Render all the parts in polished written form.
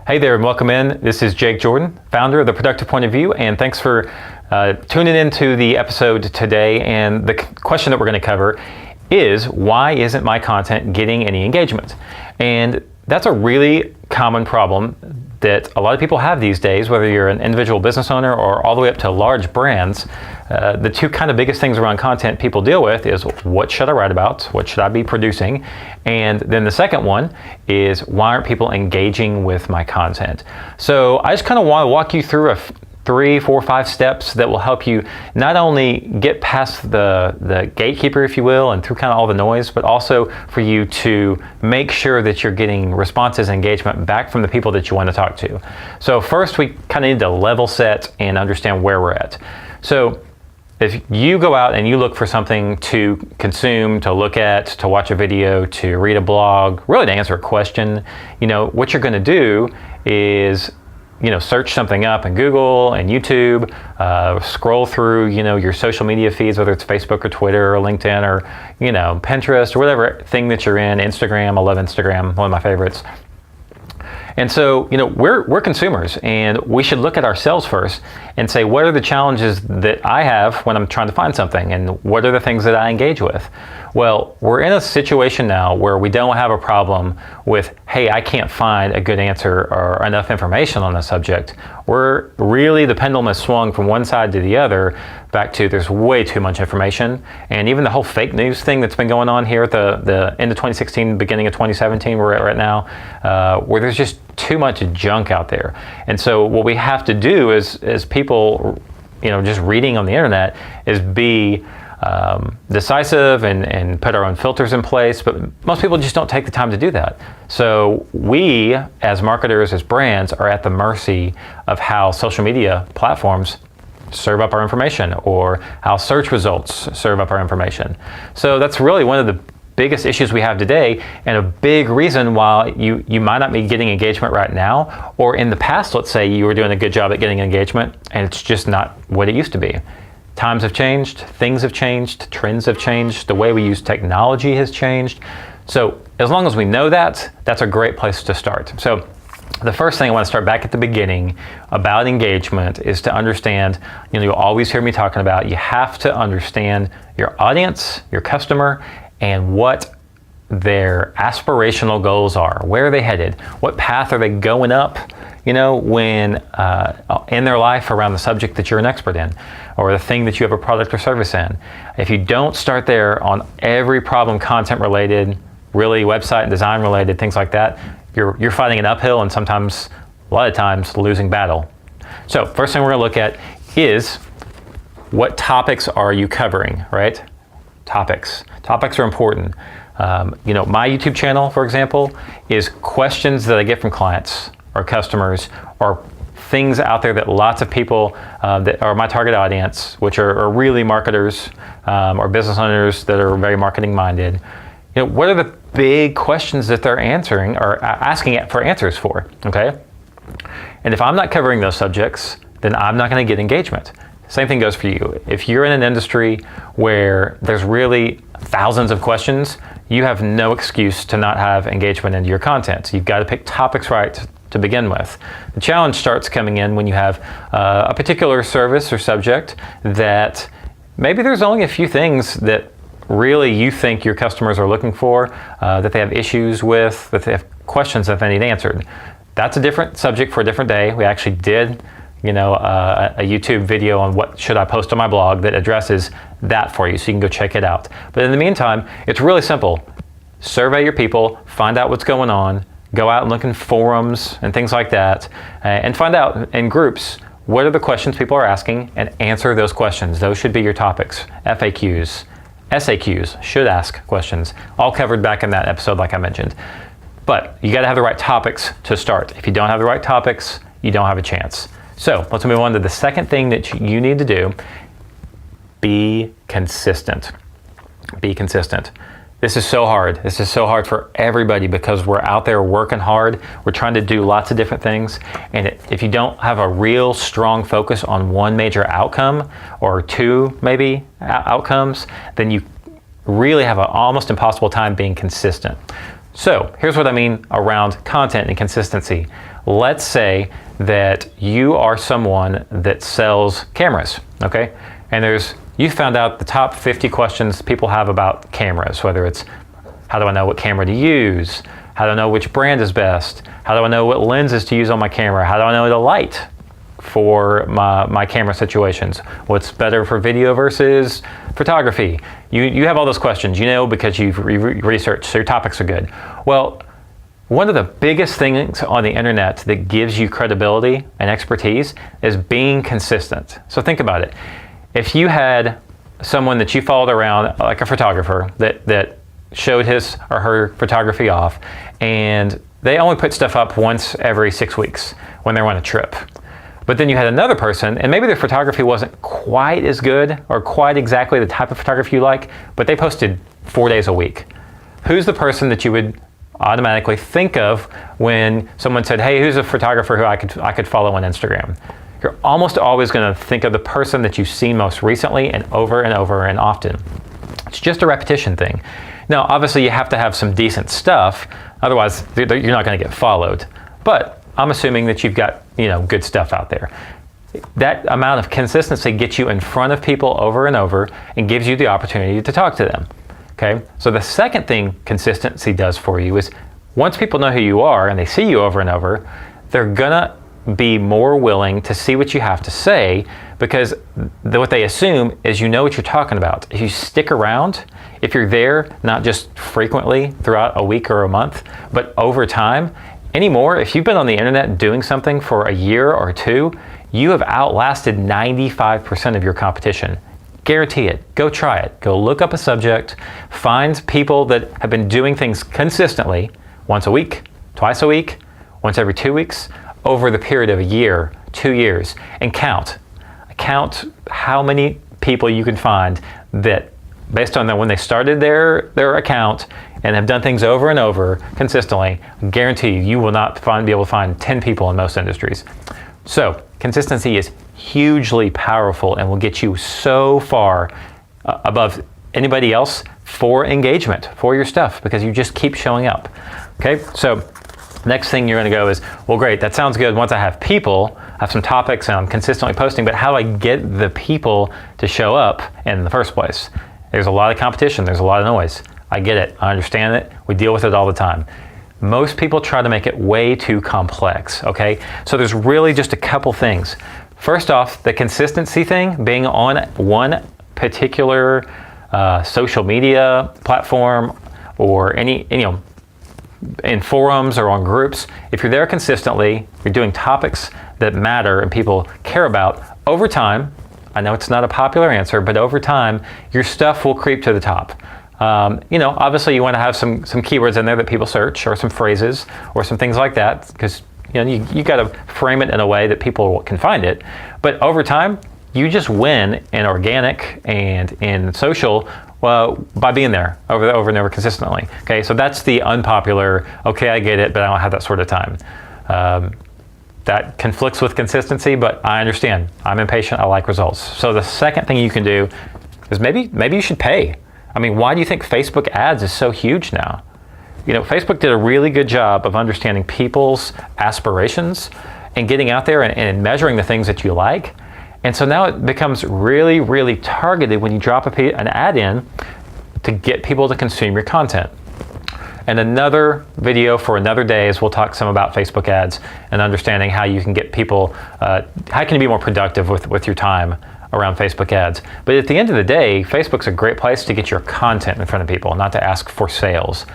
Hey there and welcome in. This is Jake Jordan, founder of The Productive Point of View, and thanks for tuning into the episode today. And the question that we're going to cover is, why isn't my content getting any engagement? And that's a really common problem that a lot of people have these days, whether you're an individual business owner or all the way up to large brands. The two kind of biggest things around content people deal with is, what should I write about? What should I be producing? And then the second one is, why aren't people engaging with my content? So I just kind of want to walk you through 3, 4, 5 steps that will help you not only get past the gatekeeper, if you will, and through kind of all the noise, but also for you to make sure that you're getting responses and engagement back from the people that you want to talk to. So first, we kind of need to level set and understand where we're at. So if you go out and you look for something to consume, to look at, to watch a video, to read a blog, really to answer a question, what you're going to do is search something up in Google and YouTube, scroll through, your social media feeds, whether it's Facebook or Twitter or LinkedIn or, Pinterest or whatever thing that you're in, Instagram. I love Instagram, one of my favorites. And so, we're consumers, and we should look at ourselves first and say, what are the challenges that I have when I'm trying to find something, and what are the things that I engage with? Well, we're in a situation now where we don't have a problem with, hey, I can't find a good answer or enough information on the subject. The pendulum has swung from one side to the other back to, there's way too much information. And even the whole fake news thing that's been going on here at the end of 2016, beginning of 2017, we're at right now, where there's just too much junk out there. And so what we have to do as people, just reading on the internet, is be decisive and put our own filters in place, but most people just don't take the time to do that. So we, as marketers, as brands, are at the mercy of how social media platforms serve up our information, or how search results serve up our information. So that's really one of the biggest issues we have today, and a big reason why you might not be getting engagement right now, or in the past, let's say you were doing a good job at getting engagement and it's just not what it used to be. Times have changed, things have changed, trends have changed, the way we use technology has changed. So as long as we know that, that's a great place to start. So the first thing I want to start back at the beginning about engagement is to understand, you'll always hear me talking about, you have to understand your audience, your customer, and what their aspirational goals are. Where are they headed? What path are they going up, when in their life around the subject that you're an expert in, or the thing that you have a product or service in. If you don't start there on every problem, content related, really website and design related, things like that, you're fighting an uphill and sometimes, a lot of times, losing battle. So first thing we're going to look at is, what topics are you covering, right? Topics are important. My YouTube channel, for example, is questions that I get from clients or customers, or things out there that lots of people that are my target audience, which are really marketers or business owners that are very marketing minded. What are the big questions that they're answering or asking for answers for? Okay, and if I'm not covering those subjects, then I'm not going to get engagement. Same thing goes for you. If you're in an industry where there's really thousands of questions, you have no excuse to not have engagement into your content. You've got to pick topics right to begin with. The challenge starts coming in when you have a particular service or subject that maybe there's only a few things that really you think your customers are looking for, that they have issues with, that they have questions that they need answered. That's a different subject for a different day. We actually did a YouTube video on what should I post on my blog that addresses that for you, so you can go check it out. But in the meantime, it's really simple. Survey your people, find out what's going on, go out and look in forums and things like that, and find out in groups what are the questions people are asking, and answer those questions. Those should be your topics. FAQs, SAQs, should ask questions, all covered back in that episode like I mentioned. But you got to have the right topics to start. If you don't have the right topics, you don't have a chance. So let's move on to the second thing that you need to do. Be consistent. Be consistent. This is so hard. This is so hard for everybody because we're out there working hard. We're trying to do lots of different things. And if you don't have a real strong focus on one major outcome, or two maybe outcomes, then you really have an almost impossible time being consistent. So here's what I mean around content and consistency. Let's say that you are someone that sells cameras, okay? And you found out the top 50 questions people have about cameras, whether it's how do I know what camera to use? How do I know which brand is best? How do I know what lenses to use on my camera? How do I know the light for my camera situations? What's better for video versus photography? You have all those questions, because you've researched, so your topics are good. Well, one of the biggest things on the internet that gives you credibility and expertise is being consistent. So think about it. If you had someone that you followed around, like a photographer, that showed his or her photography off, and they only put stuff up once every 6 weeks when they're on a trip. But then you had another person, and maybe their photography wasn't quite as good or quite exactly the type of photography you like, but they posted 4 days a week. Who's the person that you would automatically think of when someone said, hey, who's a photographer who I could follow on Instagram? You're almost always going to think of the person that you've seen most recently and over and often. It's just a repetition thing. Now, obviously, you have to have some decent stuff, otherwise you're not going to get followed. But I'm assuming that you've got good stuff out there. That amount of consistency gets you in front of people over and over and gives you the opportunity to talk to them. Okay? So the second thing consistency does for you is once people know who you are and they see you over and over, they're gonna be more willing to see what you have to say, because what they assume is you know what you're talking about. If you stick around, if you're there not just frequently throughout a week or a month, but over time, anymore, if you've been on the internet doing something for a year or two, you have outlasted 95% of your competition. Guarantee it. Go try it. Go look up a subject, find people that have been doing things consistently, once a week, twice a week, once every 2 weeks, over the period of a year, 2 years, and count. Count how many people you can find that, based on when they started their account and have done things over and over consistently, guarantee you will not be able to find 10 people in most industries. So consistency is hugely powerful and will get you so far above anybody else for engagement, for your stuff, because you just keep showing up. Okay, so next thing you're going to go is, well, great, that sounds good. Once I have people, I have some topics and I'm consistently posting, but how do I get the people to show up in the first place? There's a lot of competition. There's a lot of noise. I get it. I understand it. We deal with it all the time. Most people try to make it way too complex, okay? So there's really just a couple things. First off, the consistency thing, being on one particular social media platform or in forums or on groups, if you're there consistently, you're doing topics that matter and people care about, over time, I know it's not a popular answer, but over time, your stuff will creep to the top. Obviously you want to have some keywords in there that people search, or some phrases, or some things like that, because you got to frame it in a way that people can find it. But over time, you just win in organic and in social by being there over and over consistently. Okay, so that's the unpopular, okay, I get it, but I don't have that sort of time. That conflicts with consistency, but I understand. I'm impatient, I like results. So the second thing you can do is maybe you should pay. I mean, why do you think Facebook ads is so huge now? Facebook did a really good job of understanding people's aspirations and getting out there and measuring the things that you like. And so now it becomes really, really targeted when you drop an ad in to get people to consume your content. And another video for another day is we'll talk some about Facebook ads and understanding how you can get people, how can you be more productive with your time around Facebook ads. But at the end of the day, Facebook's a great place to get your content in front of people, not to ask for sales.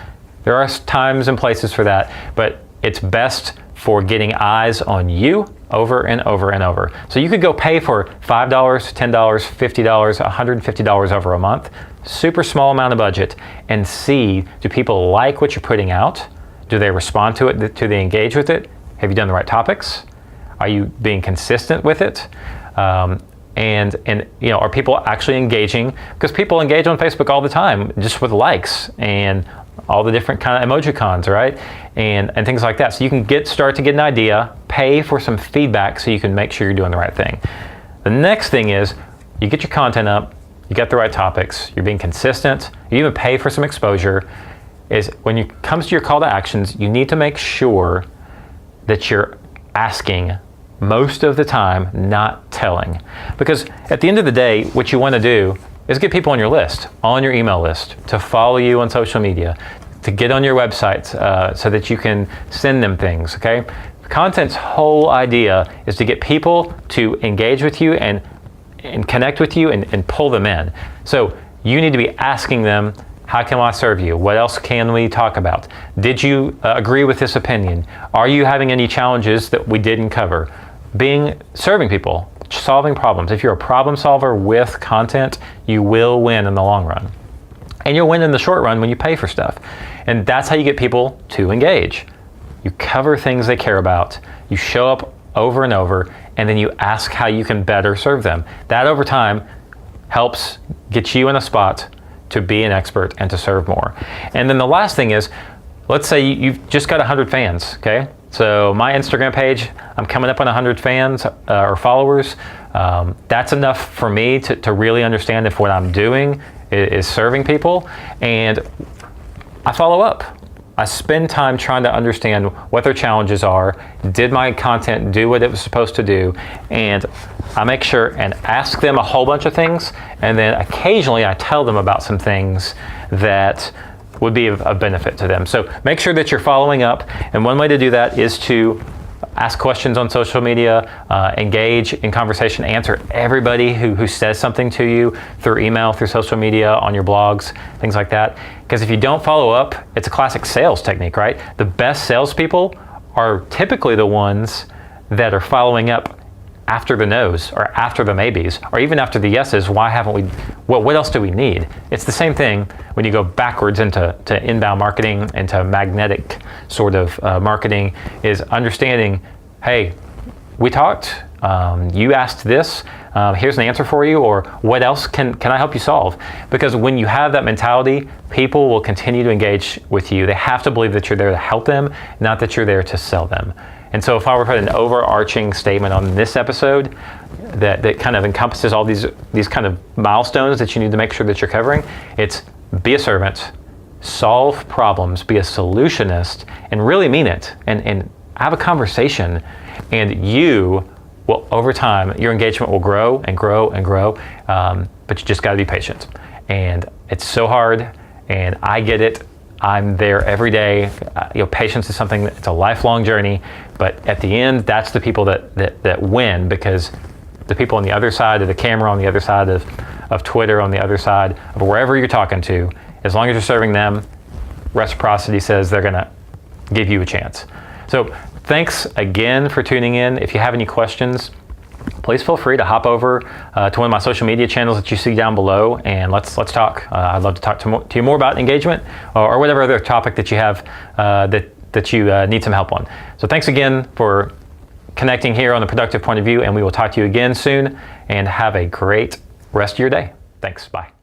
There are times and places for that, but it's best for getting eyes on you over and over and over. So you could go pay for $5, $10, $50, $150 over a month, super small amount of budget, and see, do people like what you're putting out? Do they respond to it? Do they engage with it? Have you done the right topics? Are you being consistent with it? And are people actually engaging? Because people engage on Facebook all the time, just with likes and all the different kind of emojicons, right? And things like that. So you can start to get an idea, pay for some feedback so you can make sure you're doing the right thing. The next thing is you get your content up, you get the right topics, you're being consistent, you even pay for some exposure. is when it comes to your call to actions, you need to make sure that you're asking most of the time, not telling. Because at the end of the day, what you want to do is get people on your list, on your email list, to follow you on social media, to get on your website so that you can send them things, okay? Content's whole idea is to get people to engage with you and connect with you and pull them in. So you need to be asking them, how can I serve you? What else can we talk about? Did you agree with this opinion? Are you having any challenges that we didn't cover? Serving people, solving problems. If you're a problem solver with content, you will win in the long run. And you'll win in the short run when you pay for stuff. And that's how you get people to engage. You cover things they care about, you show up over and over, and then you ask how you can better serve them. That over time helps get you in a spot to be an expert and to serve more. And then the last thing is, let's say you've just got 100 fans, okay? So my Instagram page, I'm coming up on 100 fans or followers. That's enough for me to really understand if what I'm doing is serving people. And I follow up. I spend time trying to understand what their challenges are. Did my content do what it was supposed to do? And I make sure and ask them a whole bunch of things. And then occasionally I tell them about some things that would be of benefit to them. So make sure that you're following up. And one way to do that is to ask questions on social media, engage in conversation, answer everybody who says something to you through email, through social media, on your blogs, things like that. Because if you don't follow up, it's a classic sales technique, right? The best salespeople are typically the ones that are following up after the no's or after the maybes or even after the yeses. Why haven't we, what else do we need? It's the same thing when you go backwards into inbound marketing, into magnetic sort of marketing, is understanding, hey, we talked, you asked this, here's an answer for you, or what else can I help you solve? Because when you have that mentality, people will continue to engage with you. They have to believe that you're there to help them, not that you're there to sell them. And so if I were to put an overarching statement on this episode that kind of encompasses all these kind of milestones that you need to make sure that you're covering, it's be a servant, solve problems, be a solutionist, and really mean it, and have a conversation, and you will, over time, your engagement will grow and grow and grow, but you just got to be patient. And it's so hard, and I get it. I'm there every day. Patience is something it's a lifelong journey, but at the end, that's the people that win, because the people on the other side of the camera, on the other side of Twitter, on the other side of wherever you're talking to, as long as you're serving them, reciprocity says they're gonna give you a chance. So thanks again for tuning in. If you have any questions, please feel free to hop over to one of my social media channels that you see down below, and let's talk. I'd love to talk to you more about engagement or whatever other topic that you have that you need some help on. So thanks again for connecting here on The Productive Point of View, and we will talk to you again soon, and have a great rest of your day. Thanks. Bye.